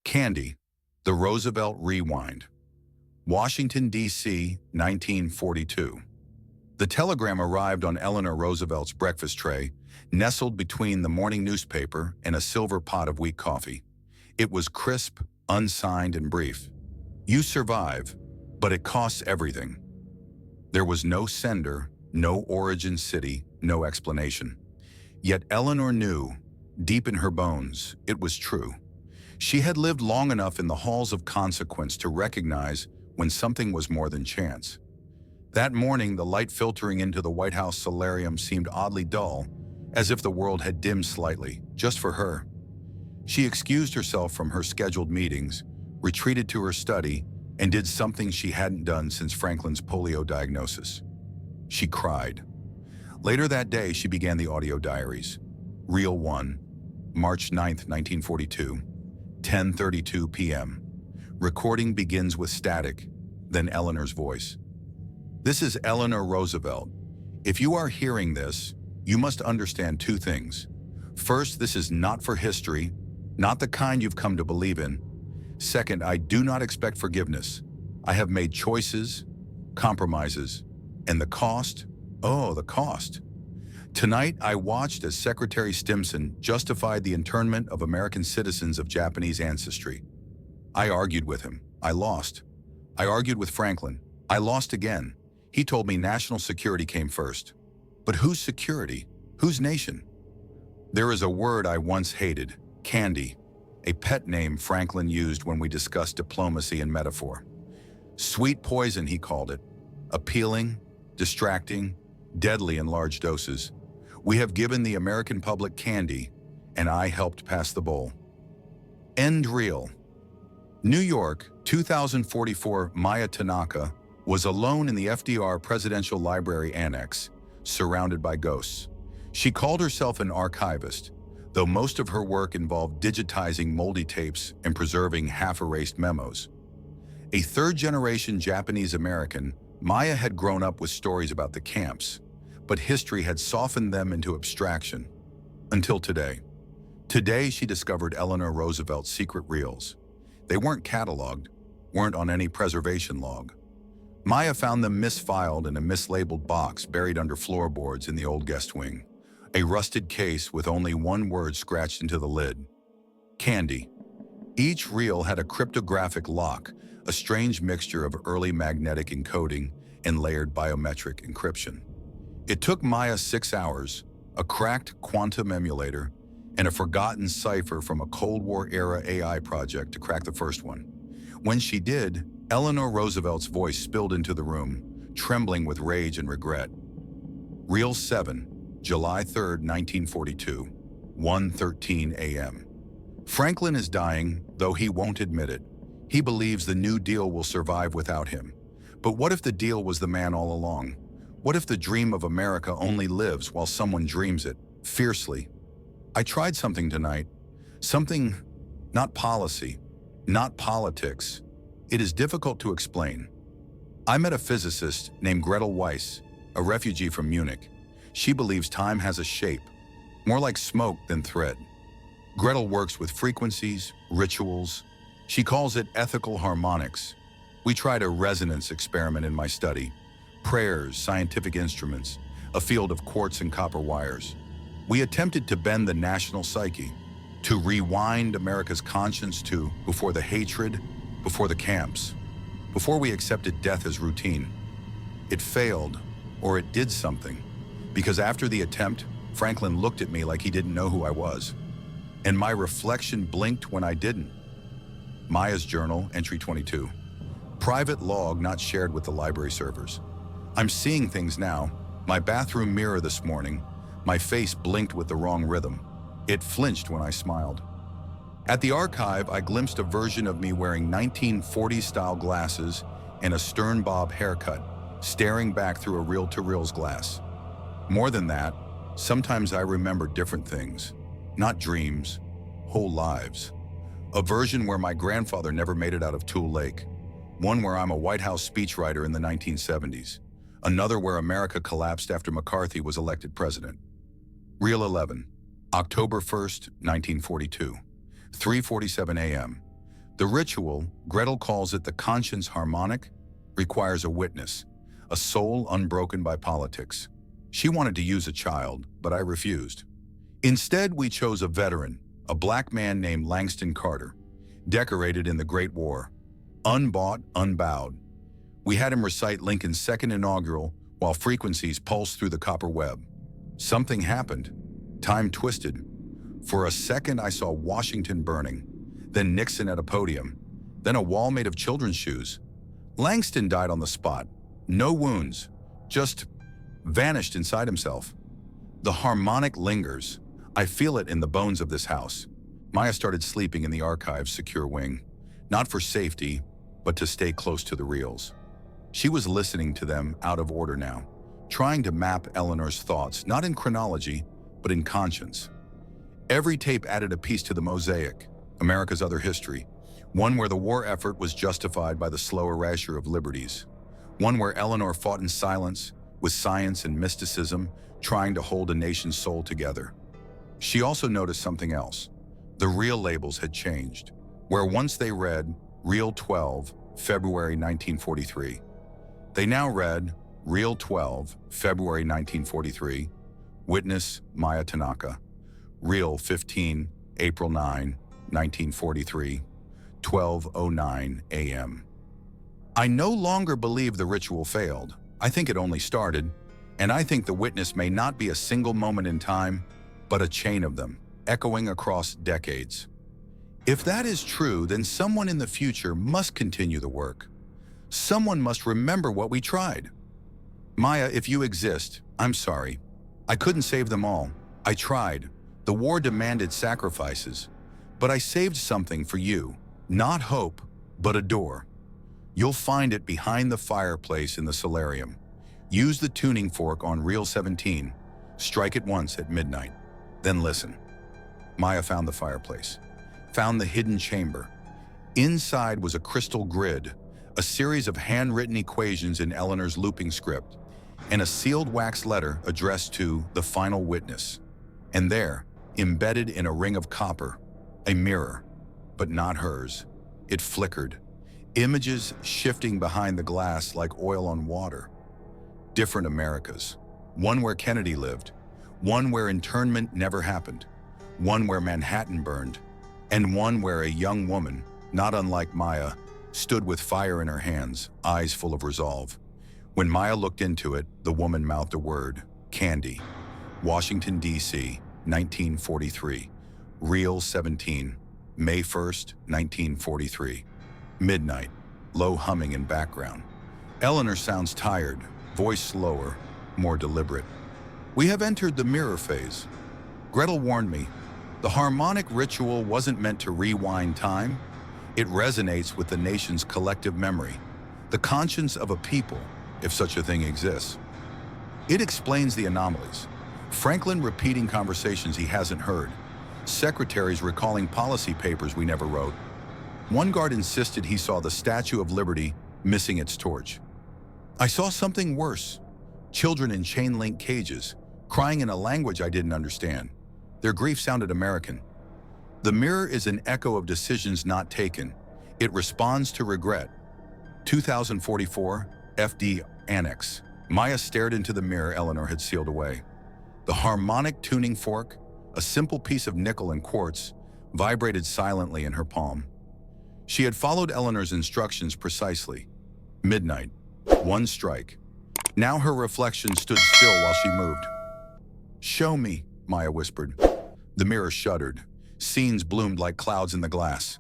Candy, the Roosevelt Rewind. Washington, D.C., 1942. The telegram arrived on Eleanor Roosevelt's breakfast tray, nestled between the morning newspaper and a silver pot of weak coffee. It was crisp, unsigned, and brief. You survive, but it costs everything. There was no sender, no origin city, no explanation. Yet Eleanor knew, deep in her bones, it was true. She had lived long enough in the halls of consequence to recognize when something was more than chance. That morning, the light filtering into the White House solarium seemed oddly dull, as if the world had dimmed slightly, just for her. She excused herself from her scheduled meetings, retreated to her study, and did something she hadn't done since Franklin's polio diagnosis. She cried. Later that day, she began the audio diaries. Reel 1, March 9th, 1942, 10:32 p.m. Recording begins with static, then Eleanor's voice. This is Eleanor Roosevelt. If you are hearing this, you must understand two things. First, this is not for history, not the kind you've come to believe in. Second, I do not expect forgiveness. I have made choices, compromises, and the cost, oh, the cost. Tonight, I watched as Secretary Stimson justified the internment of American citizens of Japanese ancestry. I argued with him. I lost. I argued with Franklin. I lost again. He told me national security came first. But whose security? Whose nation? There is a word I once hated, candy, a pet name Franklin used when we discussed diplomacy and metaphor. Sweet poison, he called it. Appealing, distracting, deadly in large doses. We have given the American public candy, and I helped pass the bowl. End reel. New York, 2044. Maya Tanaka was alone in the FDR Presidential Library Annex, surrounded by ghosts. She called herself an archivist, though most of her work involved digitizing moldy tapes and preserving half-erased memos. A third-generation Japanese American, Maya had grown up with stories about the camps, but history had softened them into abstraction. Until today. Today, she discovered Eleanor Roosevelt's secret reels. They weren't cataloged, weren't on any preservation log. Maya found them misfiled in a mislabeled box buried under floorboards in the old guest wing. A rusted case with only one word scratched into the lid. Candy. Each reel had a cryptographic lock, a strange mixture of early magnetic encoding and layered biometric encryption. It took Maya 6 hours, a cracked quantum emulator, and a forgotten cipher from a Cold War-era AI project to crack the first one. When she did, Eleanor Roosevelt's voice spilled into the room, trembling with rage and regret. Reel 7, July 3, 1942, 1:13 a.m. Franklin is dying, though he won't admit it. He believes the New Deal will survive without him. But what if the deal was the man all along? What if the dream of America only lives while someone dreams it, fiercely? I tried something tonight. Something, not policy, not politics. It is difficult to explain. I met a physicist named Gretel Weiss, a refugee from Munich. She believes time has a shape, more like smoke than thread. Gretel works with frequencies, rituals. She calls it ethical harmonics. We tried a resonance experiment in my study. Prayers, scientific instruments, a field of quartz and copper wires. We attempted to bend the national psyche, to rewind America's conscience to before the hatred, before the camps, before we accepted death as routine. It failed, or it did something, because after the attempt, Franklin looked at me like he didn't know who I was. And my reflection blinked when I didn't. Maya's journal, entry 22. Private log not shared with the library servers. I'm seeing things now. My bathroom mirror this morning, my face blinked with the wrong rhythm. It flinched when I smiled. At the archive, I glimpsed a version of me wearing 1940s-style glasses and a stern bob haircut, staring back through a reel-to-reels glass. More than that, sometimes I remember different things. Not dreams, whole lives. A version where my grandfather never made it out of Tool Lake. One where I'm a White House speechwriter in the 1970s. Another where America collapsed after McCarthy was elected president. Reel 11, October 1st, 1942, 3:47 a.m. The ritual, Gretel calls it the conscience harmonic, requires a witness, a soul unbroken by politics. She wanted to use a child, but I refused. Instead, we chose a veteran, a black man named Langston Carter, decorated in the Great War, unbought, unbowed. We had him recite Lincoln's second inaugural while frequencies pulsed through the copper web. Something happened. Time twisted. For a second, I saw Washington burning, then Nixon at a podium, then a wall made of children's shoes. Langston died on the spot. No wounds, just vanished inside himself. The harmonic lingers. I feel it in the bones of this house. Maya started sleeping in the archive's secure wing, not for safety, but to stay close to the reels. She was listening to them out of order now, trying to map Eleanor's thoughts, not in chronology, but in conscience. Every tape added a piece to the mosaic, America's other history, one where the war effort was justified by the slow erasure of liberties, one where Eleanor fought in silence, with science and mysticism, trying to hold a nation's soul together. She also noticed something else. The reel labels had changed, where once they read Reel 12, February 1943. They now read Reel 12, February 1943, Witness Maya Tanaka. Reel 15, April 9, 1943, 12:09 a.m. I no longer believe the ritual failed. I think it only started, and I think the witness may not be a single moment in time, but a chain of them, echoing across decades. If that is true, then someone in the future must continue the work. Someone must remember what we tried. Maya, if you exist, I'm sorry. I couldn't save them all. I tried. The war demanded sacrifices. But I saved something for you. Not hope, but a door. You'll find it behind the fireplace in the solarium. Use the tuning fork on Reel 17. Strike it once at midnight. Then listen. Maya found the fireplace, found the hidden chamber. Inside was a crystal grid, a series of handwritten equations in Eleanor's looping script, and a sealed wax letter addressed to the final witness. And there, embedded in a ring of copper, a mirror, but not hers. It flickered, images shifting behind the glass like oil on water. Different Americas, one where Kennedy lived, one where internment never happened, one where Manhattan burned, and one where a young woman, not unlike Maya, stood with fire in her hands, eyes full of resolve. When Maya looked into it, the woman mouthed a word, Candy. Washington, D.C., 1943. Reel 17, May 1st, 1943. Midnight, low humming in background. Eleanor sounds tired, voice slower, more deliberate. We have entered the mirror phase. Gretel warned me. The harmonic ritual wasn't meant to rewind time. It resonates with the nation's collective memory, the conscience of a people, if such a thing exists. It explains the anomalies. Franklin repeating conversations he hasn't heard, secretaries recalling policy papers we never wrote. One guard insisted he saw the Statue of Liberty missing its torch. I saw something worse. Children in chain-link cages, crying in a language I didn't understand. Their grief sounded American. The mirror is an echo of decisions not taken. It responds to regret. 2044, FD Annex. Maya stared into the mirror Eleanor had sealed away. The harmonic tuning fork, a simple piece of nickel and quartz, vibrated silently in her palm. She had followed Eleanor's instructions precisely. Midnight, one strike. Now her reflection stood still while she moved. Show me, Maya whispered. The mirror shuddered. Scenes bloomed like clouds in the glass.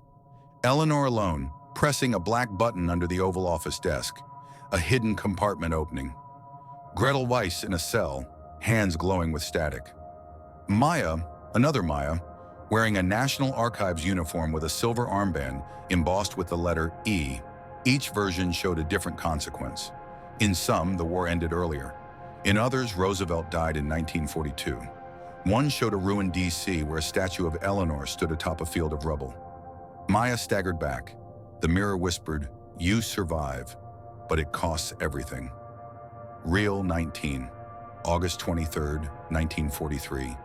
Eleanor alone, pressing a black button under the Oval Office desk, a hidden compartment opening. Gretel Weiss in a cell, hands glowing with static. Maya, another Maya, wearing a National Archives uniform with a silver armband embossed with the letter E. Each version showed a different consequence. In some, the war ended earlier. In others, Roosevelt died in 1942. One showed a ruined D.C. where a statue of Eleanor stood atop a field of rubble. Maya staggered back. The mirror whispered, "You survive, but it costs everything." Reel 19, August 23rd, 1943,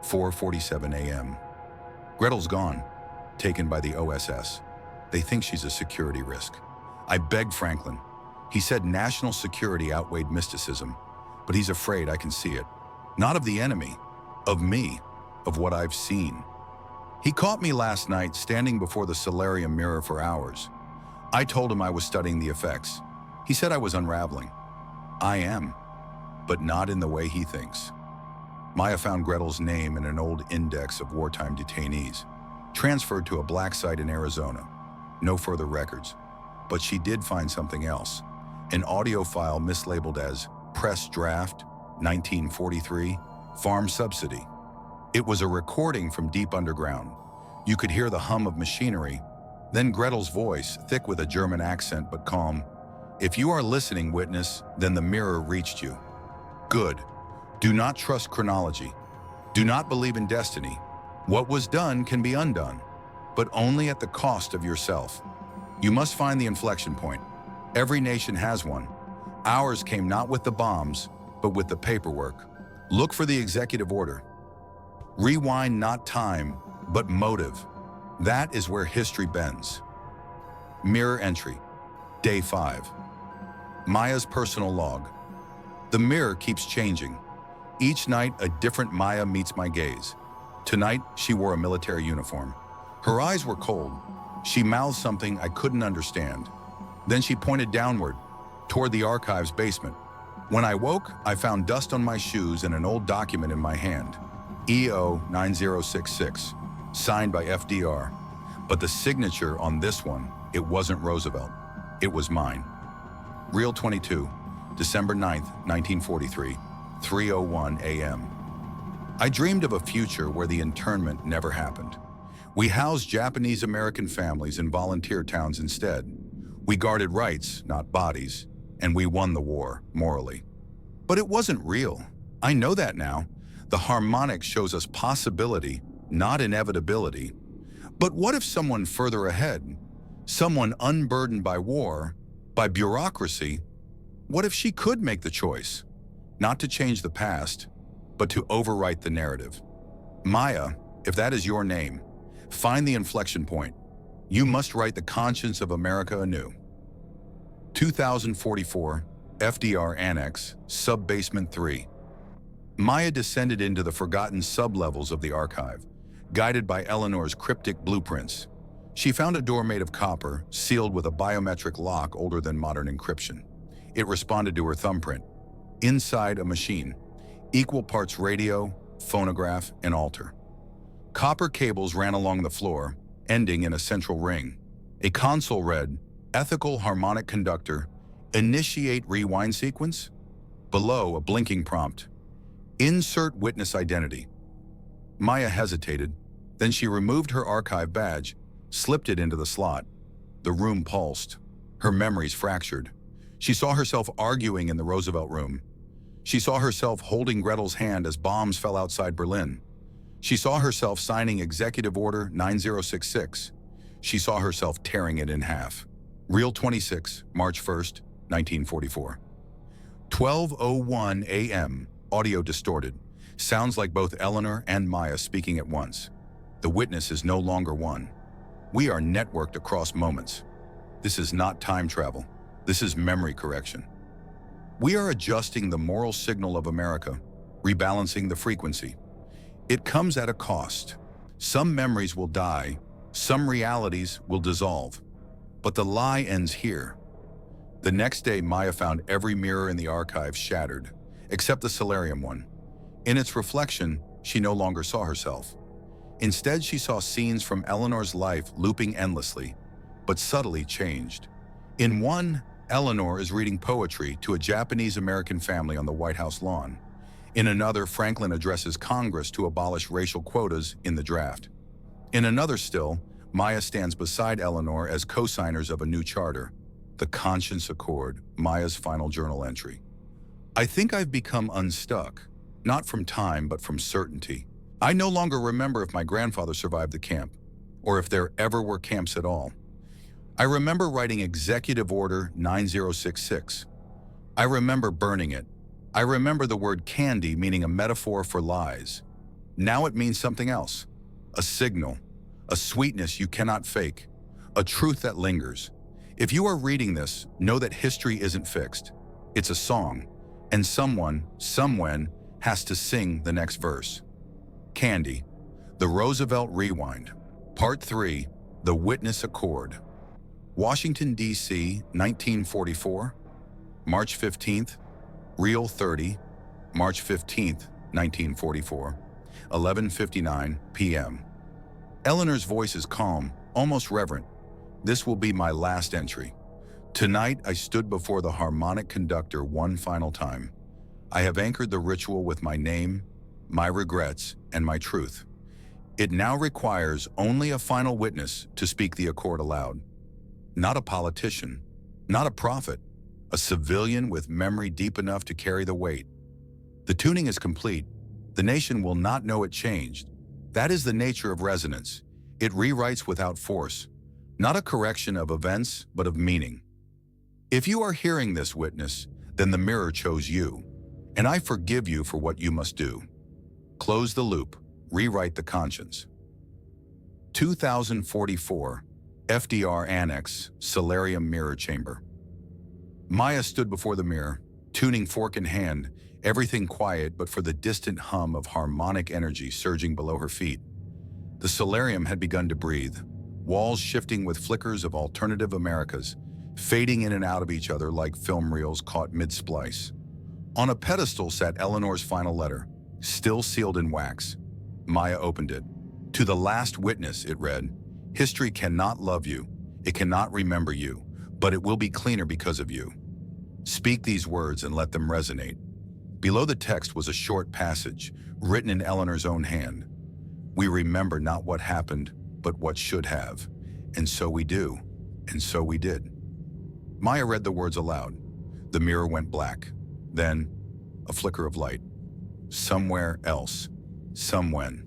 4:47 a.m. Gretel's gone, taken by the OSS. They think she's a security risk. I begged Franklin. He said national security outweighed mysticism, but he's afraid I can see it. Not of the enemy, of me, of what I've seen. He caught me last night standing before the solarium mirror for hours. I told him I was studying the effects. He said I was unraveling. I am, but not in the way he thinks. Maya found Gretel's name in an old index of wartime detainees, transferred to a black site in Arizona. No further records. But she did find something else, an audio file mislabeled as Press Draft 1943 Farm Subsidy. It was a recording from deep underground. You could hear the hum of machinery, then Gretel's voice, thick with a German accent but calm. If you are listening, witness, then the mirror reached you. Good. Do not trust chronology. Do not believe in destiny. What was done can be undone, but only at the cost of yourself. You must find the inflection point. Every nation has one. Ours came not with the bombs, but with the paperwork. Look for the executive order. Rewind not time, but motive. That is where history bends. Mirror entry, day 5. Maya's personal log. The mirror keeps changing. Each night, a different Maya meets my gaze. Tonight, she wore a military uniform. Her eyes were cold. She mouthed something I couldn't understand. Then she pointed downward, toward the archive's basement. When I woke, I found dust on my shoes and an old document in my hand. EO 9066, signed by FDR. But the signature on this one, it wasn't Roosevelt. It was mine. Reel 22, December 9th, 1943, 3:01 a.m. I dreamed of a future where the internment never happened. We housed Japanese-American families in volunteer towns instead. We guarded rights, not bodies, and we won the war, morally. But it wasn't real. I know that now. The Harmonic shows us possibility, not inevitability. But what if someone further ahead, someone unburdened by war, by bureaucracy, what if she could make the choice? Not to change the past, but to overwrite the narrative. Maya, if that is your name, find the inflection point. You must write the conscience of America anew. 2044, FDR Annex, Sub-Basement 3. Maya descended into the forgotten sublevels of the archive, guided by Eleanor's cryptic blueprints. She found a door made of copper, sealed with a biometric lock older than modern encryption. It responded to her thumbprint. Inside, a machine, equal parts radio, phonograph, and altar. Copper cables ran along the floor, ending in a central ring. A console read, Ethical Harmonic Conductor, Initiate Rewind Sequence. Below, a blinking prompt, Insert Witness Identity. Maya hesitated, then she removed her archive badge, slipped it into the slot. The room pulsed. Her memories fractured. She saw herself arguing in the Roosevelt room. She saw herself holding Gretel's hand as bombs fell outside Berlin. She saw herself signing Executive Order 9066. She saw herself tearing it in half. Reel 26, March 1st, 1944. 12:01 a.m., audio distorted. Sounds like both Eleanor and Maya speaking at once. The witness is no longer one. We are networked across moments. This is not time travel. This is memory correction. We are adjusting the moral signal of America, rebalancing the frequency. It comes at a cost. Some memories will die, some realities will dissolve. But the lie ends here. The next day, Maya found every mirror in the archive shattered, except the solarium one. In its reflection, she no longer saw herself. Instead, she saw scenes from Eleanor's life looping endlessly, but subtly changed. In one, Eleanor is reading poetry to a Japanese-American family on the White House lawn. In another, Franklin addresses Congress to abolish racial quotas in the draft. In another still, Maya stands beside Eleanor as co-signers of a new charter, the Conscience Accord, Maya's final journal entry. I think I've become unstuck, not from time, but from certainty. I no longer remember if my grandfather survived the camp, or if there ever were camps at all. I remember writing Executive Order 9066. I remember burning it. I remember the word candy meaning a metaphor for lies. Now it means something else. A signal. A sweetness you cannot fake. a truth that lingers. If you are reading this, know that history isn't fixed. It's a song, and someone, somewhen, has to sing the next verse. Candy, the Roosevelt Rewind. Part 3, The Witness Accord. Washington, D.C., 1944. March 15th, Reel 30, March 15th, 1944, 11:59 p.m. Eleanor's voice is calm, almost reverent. This will be my last entry. Tonight, I stood before the harmonic conductor one final time. I have anchored the ritual with my name, my regrets, and my truth. It now requires only a final witness to speak the accord aloud. Not a politician, not a prophet, a civilian with memory deep enough to carry the weight. The tuning is complete. The nation will not know it changed. That is the nature of resonance. It rewrites without force, not a correction of events, but of meaning. If you are hearing this witness, then the mirror chose you, and I forgive you for what you must do. Close the loop, rewrite the conscience. 2044, FDR Annex, Solarium Mirror Chamber. Maya stood before the mirror, tuning fork in hand, everything quiet but for the distant hum of harmonic energy surging below her feet. The solarium had begun to breathe, walls shifting with flickers of alternative Americas, fading in and out of each other like film reels caught mid-splice. On a pedestal sat Eleanor's final letter, still sealed in wax. Maya opened it. To the last witness, it read, "History cannot love you, it cannot remember you, but it will be cleaner because of you. Speak these words and let them resonate." Below the text was a short passage, written in Eleanor's own hand. "We remember not what happened, but what should have. And so we do, and so we did." Maya read the words aloud. The mirror went black. Then, a flicker of light. Somewhere else. Somewhen.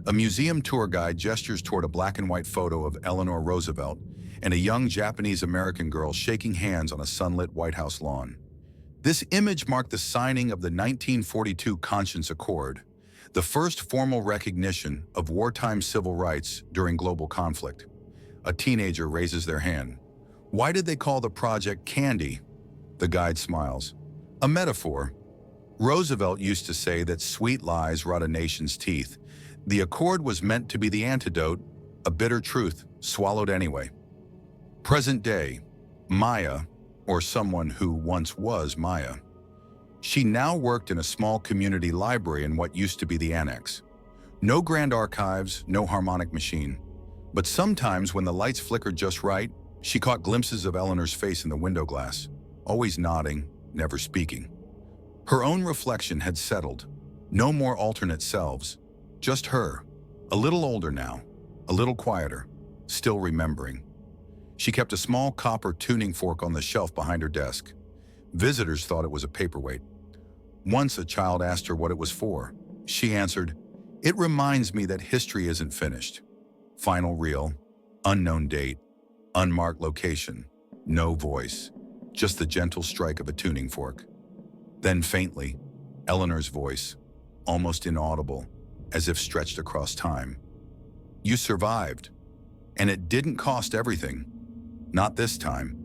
A museum tour guide gestures toward a black and white photo of Eleanor Roosevelt and a young Japanese-American girl shaking hands on a sunlit White House lawn. This image marked the signing of the 1942 Conscience Accord, the first formal recognition of wartime civil rights during global conflict. A teenager raises their hand. "Why did they call the project Candy?" The guide smiles. "A metaphor. Roosevelt used to say that sweet lies rot a nation's teeth. The accord was meant to be the antidote, a bitter truth, swallowed anyway." Present day, Maya, or someone who once was Maya. She now worked in a small community library in what used to be the annex. No grand archives, no harmonic machine. But sometimes when the lights flickered just right, she caught glimpses of Eleanor's face in the window glass, always nodding, never speaking. Her own reflection had settled. No more alternate selves. Just her, a little older now, a little quieter, still remembering. She kept a small copper tuning fork on the shelf behind her desk. Visitors thought it was a paperweight. Once a child asked her what it was for. She answered, "It reminds me that history isn't finished." Final reel, unknown date, unmarked location, no voice, just the gentle strike of a tuning fork. Then faintly, Eleanor's voice, almost inaudible, as if stretched across time. "You survived, and it didn't cost everything. Not this time."